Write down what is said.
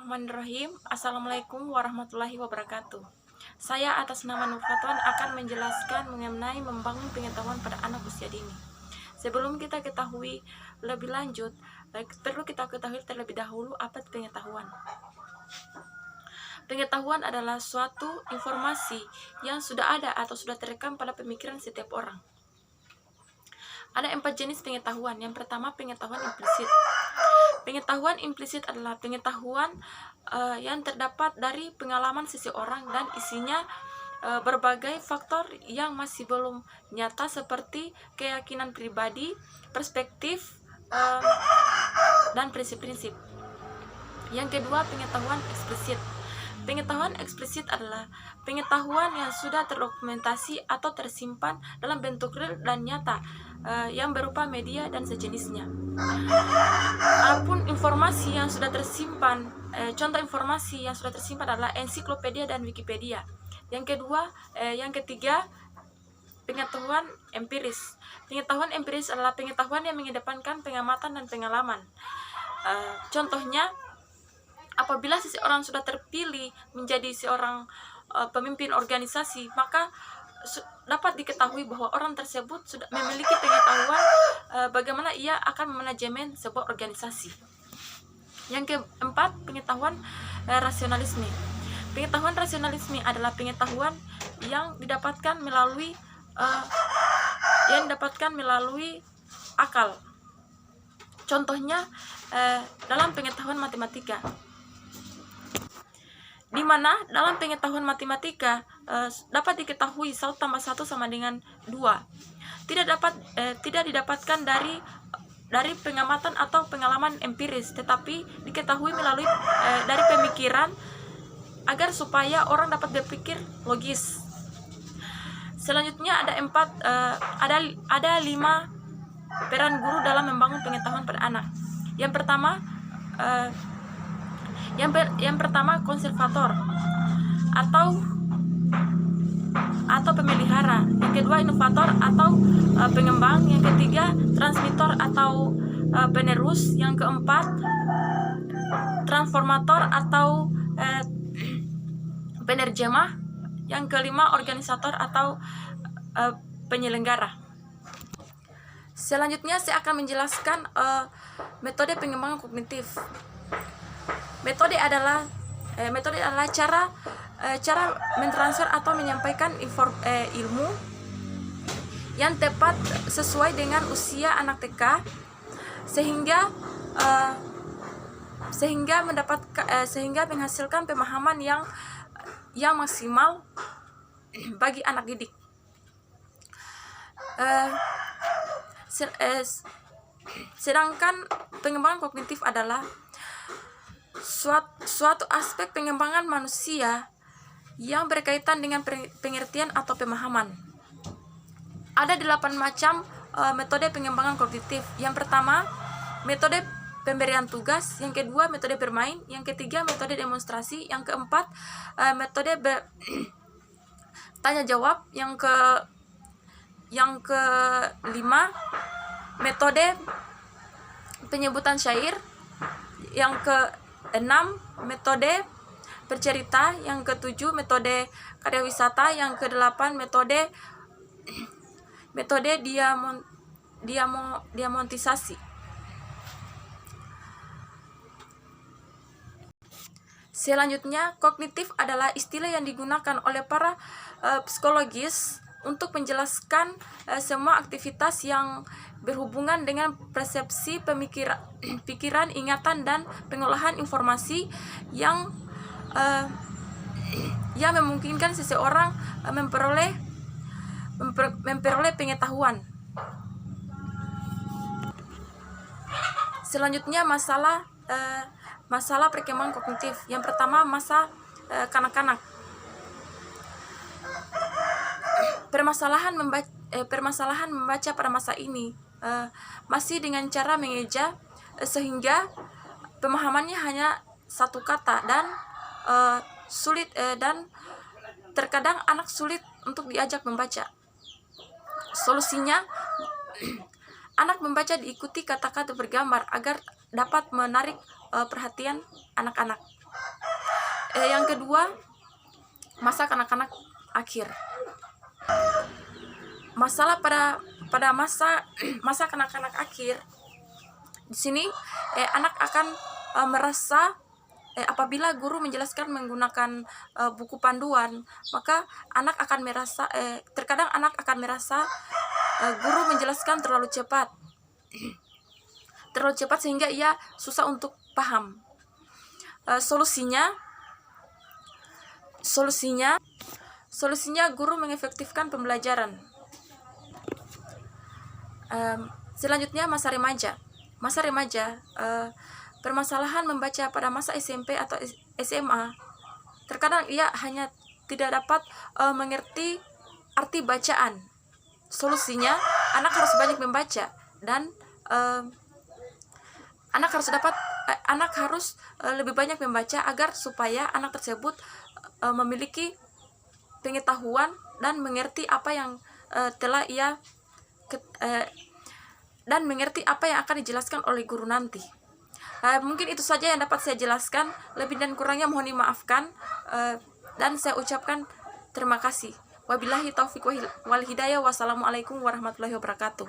Bismillahirrahmanirrahim. Assalamualaikum warahmatullahi wabarakatuh. Saya atas nama Nur Fatwan akan menjelaskan mengenai membangun pengetahuan pada anak usia dini. Sebelum kita ketahui lebih lanjut, perlu kita ketahui terlebih dahulu apa itu pengetahuan. Pengetahuan adalah suatu informasi yang sudah ada atau sudah terekam pada pemikiran setiap orang. Ada 4 jenis pengetahuan. Yang pertama, pengetahuan implisit. Pengetahuan implisit adalah pengetahuan yang terdapat dari pengalaman seseorang dan isinya berbagai faktor yang masih belum nyata seperti keyakinan pribadi, perspektif, dan prinsip-prinsip. Yang kedua, pengetahuan eksplisit. Pengetahuan eksplisit adalah pengetahuan yang sudah terdokumentasi atau tersimpan dalam bentuk real dan nyata yang berupa media dan sejenisnya. Adapun informasi yang sudah tersimpan, contoh informasi yang sudah tersimpan adalah ensiklopedia dan Wikipedia. Yang ketiga, pengetahuan empiris. Pengetahuan empiris adalah pengetahuan yang mengedepankan pengamatan dan pengalaman. Contohnya, apabila seseorang sudah terpilih menjadi seorang pemimpin organisasi, maka dapat diketahui bahwa orang tersebut sudah memiliki pengetahuan bagaimana ia akan memanajemen sebuah organisasi. Yang keempat, pengetahuan rasionalisme. Pengetahuan rasionalisme adalah pengetahuan yang didapatkan melalui akal. Contohnya dalam pengetahuan matematika, di mana dalam pengetahuan matematika dapat diketahui 1 tambah 1 sama dengan 2. Tidak didapatkan dari pengamatan atau pengalaman empiris, tetapi diketahui melalui dari pemikiran agar supaya orang dapat berpikir logis. Selanjutnya ada 5 peran guru dalam membangun pengetahuan pada anak. Yang pertama konservator atau pemelihara. Yang kedua, inovator atau pengembang. Yang ketiga, transmitor atau penerus. Yang keempat, transformator atau penerjemah. Yang kelima, organisator atau penyelenggara. Selanjutnya saya akan menjelaskan metode pengembangan kognitif. Metode adalah cara mentransfer atau menyampaikan ilmu yang tepat sesuai dengan usia anak TK sehingga menghasilkan pemahaman yang maksimal bagi anak didik. Sedangkan pengembangan kognitif adalah suatu aspek pengembangan manusia yang berkaitan dengan pengertian atau pemahaman. Ada 8 macam metode pengembangan kognitif. Yang pertama, metode pemberian tugas. Yang kedua, metode bermain. Yang ketiga, metode demonstrasi. Yang keempat, metode tanya jawab. Yang kelima, metode penyebutan syair. Yang keenam, metode bercerita. Yang ketujuh, metode karya wisata. Yang kedelapan, metode diamontisasi. Selanjutnya, kognitif adalah istilah yang digunakan oleh para psikologis untuk menjelaskan semua aktivitas yang berhubungan dengan persepsi, pikiran, ingatan, dan pengolahan informasi yang memungkinkan seseorang memperoleh pengetahuan. Selanjutnya, masalah perkembangan kognitif. Yang pertama, masa kanak-kanak. Permasalahan membaca pada masa ini masih dengan cara mengeja sehingga pemahamannya hanya satu kata dan sulit dan terkadang anak sulit untuk diajak membaca. Solusinya, anak membaca diikuti kata-kata bergambar agar dapat menarik perhatian anak-anak. Yang kedua, masa kanak-kanak akhir. Masalah pada masa kanak-kanak akhir, di sini anak akan merasa apabila guru menjelaskan menggunakan buku panduan, maka anak akan merasa terkadang anak akan merasa guru menjelaskan terlalu cepat sehingga ia susah untuk paham. Solusinya guru mengefektifkan pembelajaran. Selanjutnya masa remaja. Permasalahan membaca pada masa SMP atau SMA, terkadang ia hanya tidak dapat mengerti arti bacaan. Solusinya, anak harus banyak membaca dan anak harus lebih banyak membaca agar supaya anak tersebut memiliki pengetahuan dan mengerti apa yang mengerti apa yang akan dijelaskan oleh guru nanti. Mungkin itu saja yang dapat saya jelaskan. Lebih dan kurangnya mohon dimaafkan, dan saya ucapkan terima kasih. Wabillahi taufiq wal hidayah. Wassalamualaikum warahmatullahi wabarakatuh.